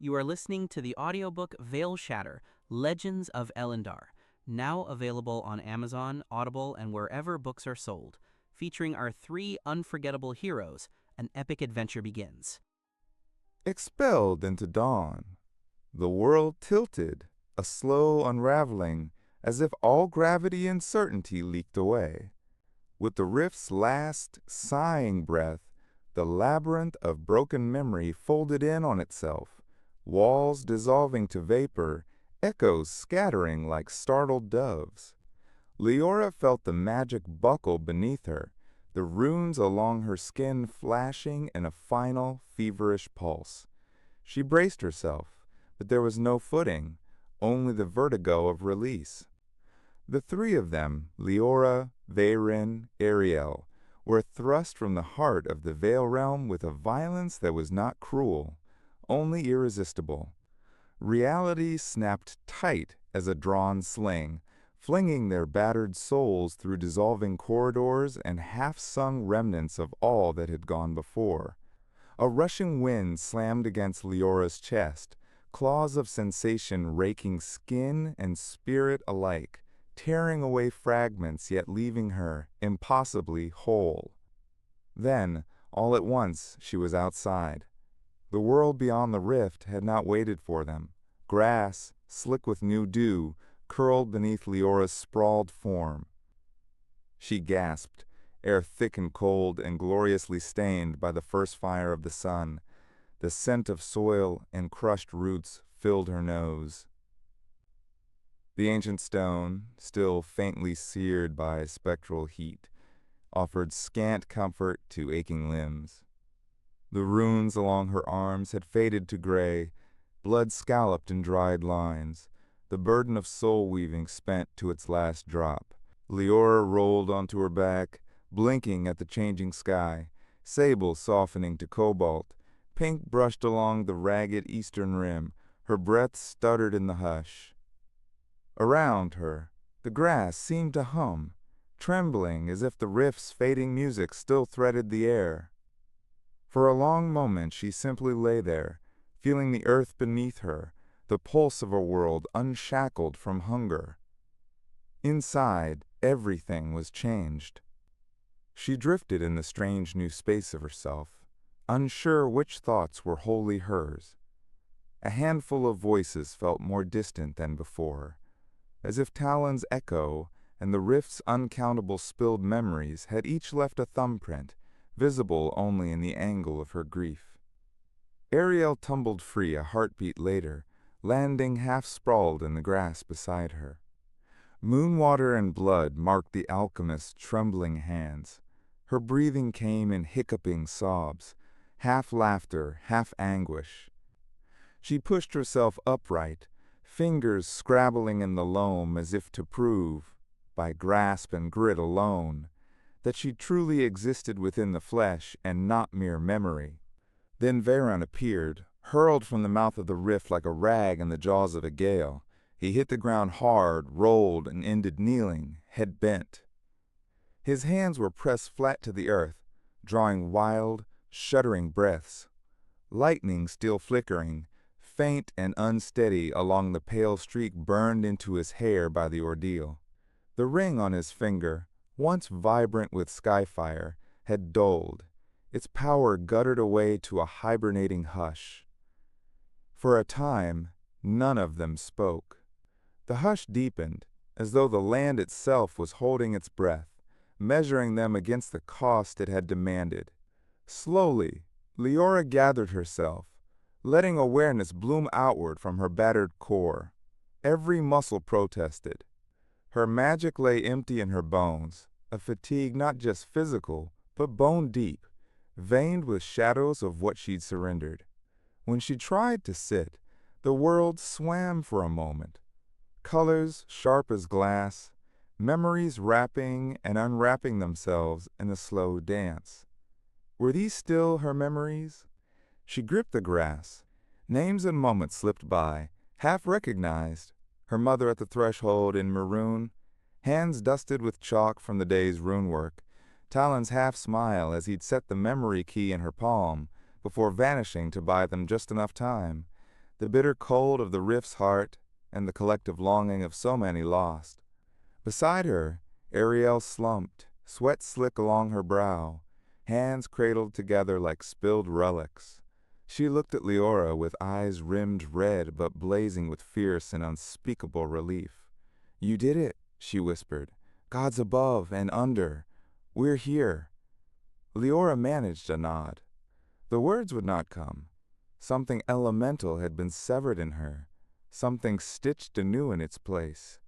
You are listening to the audiobook Veilshatter, Legends of Elyndar, now available on Amazon, Audible, and wherever books are sold. Featuring our three unforgettable heroes, an epic adventure begins. Expelled into dawn. The world tilted, a slow unraveling, as if all gravity and certainty leaked away. With the rift's last, sighing breath, the labyrinth of broken memory folded in on itself, walls dissolving to vapor, echoes scattering like startled doves. Liora felt the magic buckle beneath her, the runes along her skin flashing in a final, feverish pulse. She braced herself, but there was no footing, only the vertigo of release. The three of them, Liora, Veyran, Erielle, were thrust from the heart of the Veil realm with a violence that was not cruel, only irresistible. Reality snapped tight as a drawn sling, flinging their battered souls through dissolving corridors and half-sung remnants of all that had gone before. A rushing wind slammed against Liora's chest, claws of sensation raking skin and spirit alike, tearing away fragments yet leaving her impossibly whole. Then, all at once, she was outside. The world beyond the rift had not waited for them. Grass, slick with new dew, curled beneath Liora's sprawled form. She gasped, air thick and cold and gloriously stained by the first fire of the sun. The scent of soil and crushed roots filled her nose. The ancient stone, still faintly seared by spectral heat, offered scant comfort to aching limbs. The runes along her arms had faded to gray, blood scalloped in dried lines, the burden of soul-weaving spent to its last drop. Liora rolled onto her back, blinking at the changing sky, sable softening to cobalt. Pink brushed along the ragged eastern rim, her breath stuttered in the hush. Around her, the grass seemed to hum, trembling as if the rift's fading music still threaded the air. For a long moment she simply lay there, feeling the earth beneath her, the pulse of a world unshackled from hunger. Inside, everything was changed. She drifted in the strange new space of herself, unsure which thoughts were wholly hers. A handful of voices felt more distant than before, as if Talon's echo and the rift's uncountable spilled memories had each left a thumbprint, visible only in the angle of her grief. Erielle tumbled free a heartbeat later, landing half-sprawled in the grass beside her. Moonwater and blood marked the alchemist's trembling hands. Her breathing came in hiccuping sobs, half laughter, half anguish. She pushed herself upright, fingers scrabbling in the loam as if to prove, by grasp and grit alone, that she truly existed within the flesh and not mere memory. Then Veyran appeared, hurled from the mouth of the rift like a rag in the jaws of a gale. He hit the ground hard, rolled, and ended kneeling, head bent. His hands were pressed flat to the earth, drawing wild, shuddering breaths. Lightning still flickering, faint and unsteady along the pale streak burned into his hair by the ordeal. The ring on his finger, once vibrant with skyfire, had dulled, its power guttered away to a hibernating hush. For a time, none of them spoke. The hush deepened, as though the land itself was holding its breath, measuring them against the cost it had demanded. Slowly, Liora gathered herself, letting awareness bloom outward from her battered core. Every muscle protested. Her magic lay empty in her bones, a fatigue not just physical, but bone-deep, veined with shadows of what she'd surrendered. When she tried to sit, the world swam for a moment. Colors sharp as glass, memories wrapping and unwrapping themselves in a slow dance. Were these still her memories? She gripped the grass. Names and moments slipped by, half recognized. Her mother at the threshold in maroon, hands dusted with chalk from the day's rune work, Talon's half smile as he'd set the memory key in her palm before vanishing to buy them just enough time. the bitter cold of the rift's heart, and the collective longing of so many lost. Beside her, Erielle slumped, sweat slick along her brow, hands cradled together like spilled relics. She looked at Liora with eyes rimmed red but blazing with fierce and unspeakable relief. "You did it," she whispered. "God's above and under. We're here." Liora managed a nod. The words would not come. Something elemental had been severed in her, something stitched anew in its place.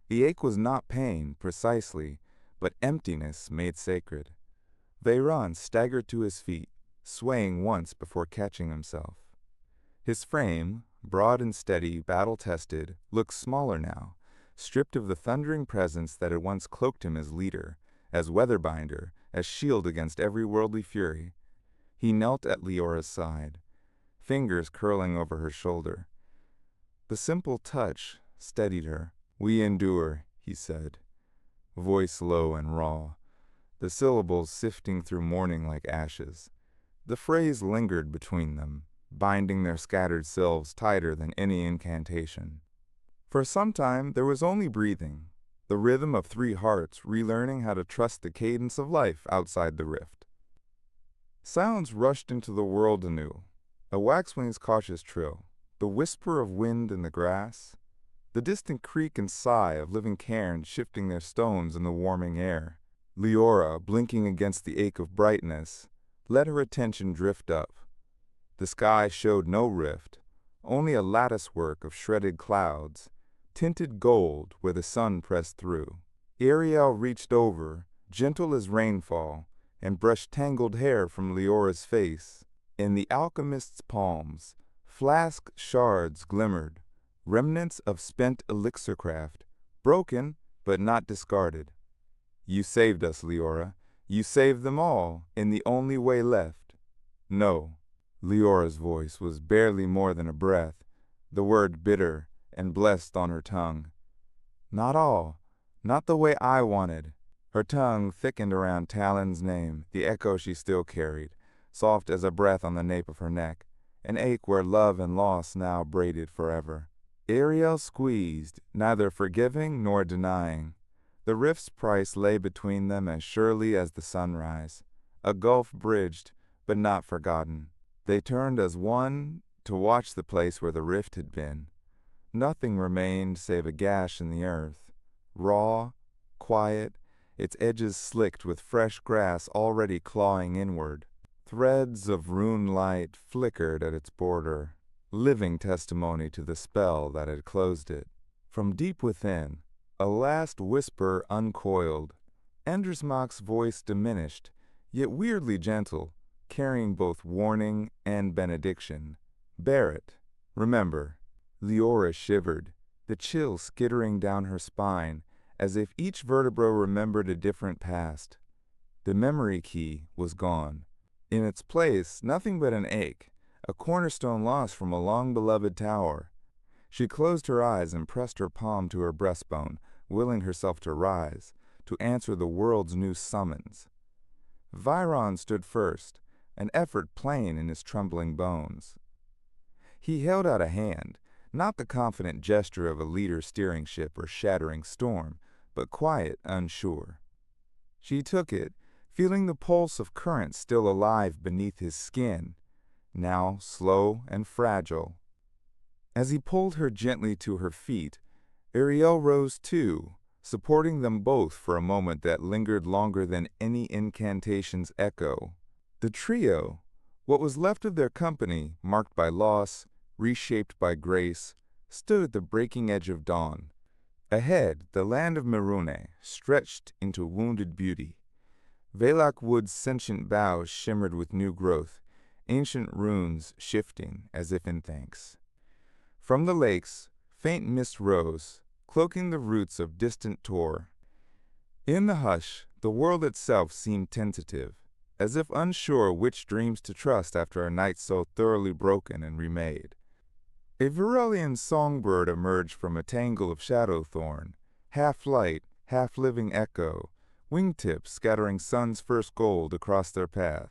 The ache was not pain, precisely, but emptiness made sacred. Veyran staggered to his feet, swaying once before catching himself. His frame, broad and steady, battle-tested, looked smaller now, stripped of the thundering presence that had once cloaked him as leader, as weatherbinder, as shield against every worldly fury. He knelt at Liora's side, fingers curling over her shoulder. The simple touch steadied her. "We endure," he said, voice low and raw, the syllables sifting through mourning like ashes. The phrase lingered between them, binding their scattered selves tighter than any incantation. For some time there was only breathing, the rhythm of three hearts relearning how to trust the cadence of life outside the rift. Sounds rushed into the world anew, a waxwing's cautious trill, the whisper of wind in the grass, the distant creak and sigh of living cairns shifting their stones in the warming air. Liora, blinking against the ache of brightness, let her attention drift up. The sky showed no rift, only a latticework of shredded clouds, tinted gold where the sun pressed through. Erielle reached over, gentle as rainfall, and brushed tangled hair from Liora's face. In the alchemist's palms, flask shards glimmered, remnants of spent elixir craft, broken but not discarded. "You saved us, Liora. You saved them all, in the only way left." "No." Liora's voice was barely more than a breath, the word bitter and blessed on her tongue. "Not all. Not the way I wanted." Her tongue thickened around Talon's name, the echo she still carried, soft as a breath on the nape of her neck, an ache where love and loss now braided forever. Erielle squeezed, neither forgiving nor denying. The rift's price lay between them as surely as the sunrise, a gulf bridged, but not forgotten. They turned as one to watch the place where the rift had been. Nothing remained save a gash in the earth, raw, quiet, its edges slicked with fresh grass already clawing inward. Threads of rune light flickered at its border, living testimony to the spell that had closed it. From deep within, a last whisper uncoiled. Endersmach's voice diminished, yet weirdly gentle, carrying both warning and benediction. "Bear it. Remember." Liora shivered, the chill skittering down her spine, as if each vertebra remembered a different past. The memory key was gone. In its place, nothing but an ache, a cornerstone lost from a long-beloved tower. She closed her eyes and pressed her palm to her breastbone, willing herself to rise, to answer the world's new summons. Veyran stood first, an effort plain in his trembling bones. He held out a hand, not the confident gesture of a leader steering ship or shattering storm, but quiet, unsure. She took it, feeling the pulse of current still alive beneath his skin, now slow and fragile. As he pulled her gently to her feet, Erielle rose too, supporting them both for a moment that lingered longer than any incantation's echo. The trio, what was left of their company, marked by loss, reshaped by grace, stood at the breaking edge of dawn. Ahead, the land of Marune stretched into wounded beauty. Velak Wood's sentient boughs shimmered with new growth, ancient runes shifting as if in thanks. From the lakes, faint mist rose, cloaking the roots of distant Tor. In the hush, the world itself seemed tentative, as if unsure which dreams to trust after a night so thoroughly broken and remade. A Verelian songbird emerged from a tangle of shadowthorn, half light, half living echo, wingtips scattering sun's first gold across their path.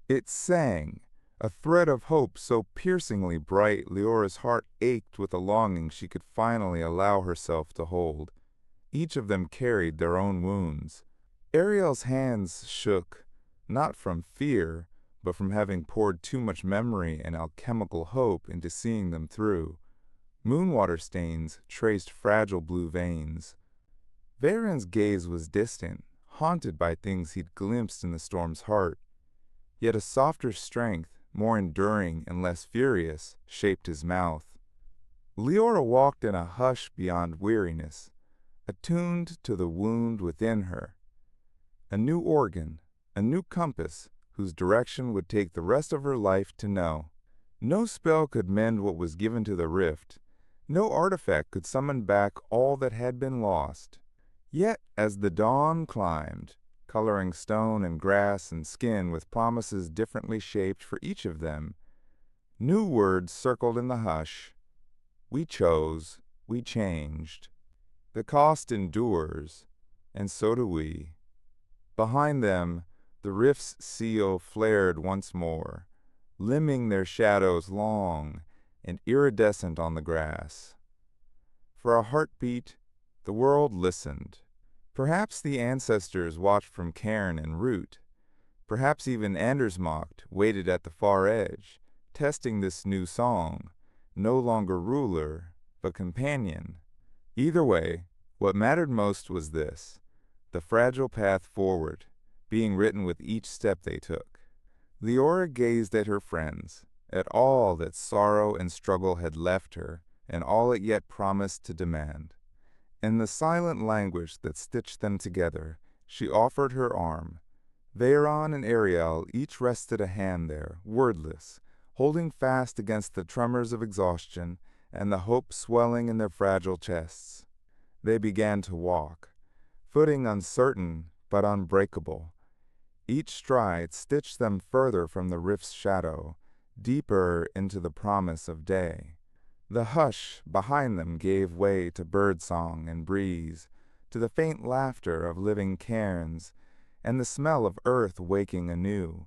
It sang, A thread of hope so piercingly bright, Leora's heart ached with a longing she could finally allow herself to hold. Each of them carried their own wounds. Erielle's hands shook, not from fear, but from having poured too much memory and alchemical hope into seeing them through. Moonwater stains traced fragile blue veins. Veyran's gaze was distant, haunted by things he'd glimpsed in the storm's heart. Yet a softer strength, more enduring and less furious, shaped his mouth. Liora walked in a hush beyond weariness, attuned to the wound within her. A new organ, a new compass, whose direction would take the rest of her life to know. No spell could mend what was given to the rift. No artifact could summon back all that had been lost. Yet, as the dawn climbed, coloring stone and grass and skin with promises differently shaped for each of them, new words circled in the hush. We chose, we changed. The cost endures, and so do we. Behind them, the rift's seal flared once more, limning their shadows long and iridescent on the grass. For a heartbeat, the world listened. Perhaps the ancestors watched from cairn and root. Perhaps even Andersmocht waited at the far edge, testing this new song, no longer ruler, but companion. Either way, what mattered most was this: the fragile path forward, being written with each step they took. Liora gazed at her friends, at all that sorrow and struggle had left her, and all it yet promised to demand. In the silent language that stitched them together, she offered her arm. Veyran and Erielle each rested a hand there, wordless, holding fast against the tremors of exhaustion and the hope swelling in their fragile chests. They began to walk, footing uncertain but unbreakable. Each stride stitched them further from the rift's shadow, deeper into the promise of day. The hush behind them gave way to birdsong and breeze, to the faint laughter of living cairns, and the smell of earth waking anew.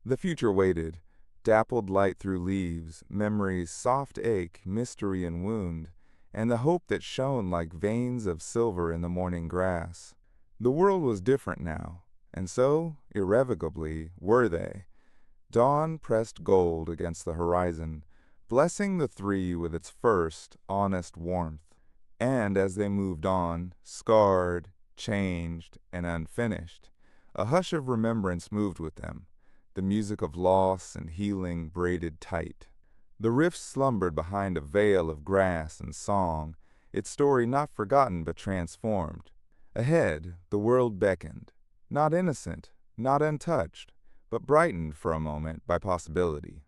The future waited, dappled light through leaves, memory's soft ache, mystery and wound, and the hope that shone like veins of silver in the morning grass. The world was different now, and so, irrevocably, were they. Dawn pressed gold against the horizon, blessing the three with its first, honest warmth. And as they moved on, scarred, changed, and unfinished, a hush of remembrance moved with them, the music of loss and healing braided tight. The rift slumbered behind a veil of grass and song, its story not forgotten but transformed. Ahead, the world beckoned, not innocent, not untouched, but brightened for a moment by possibility.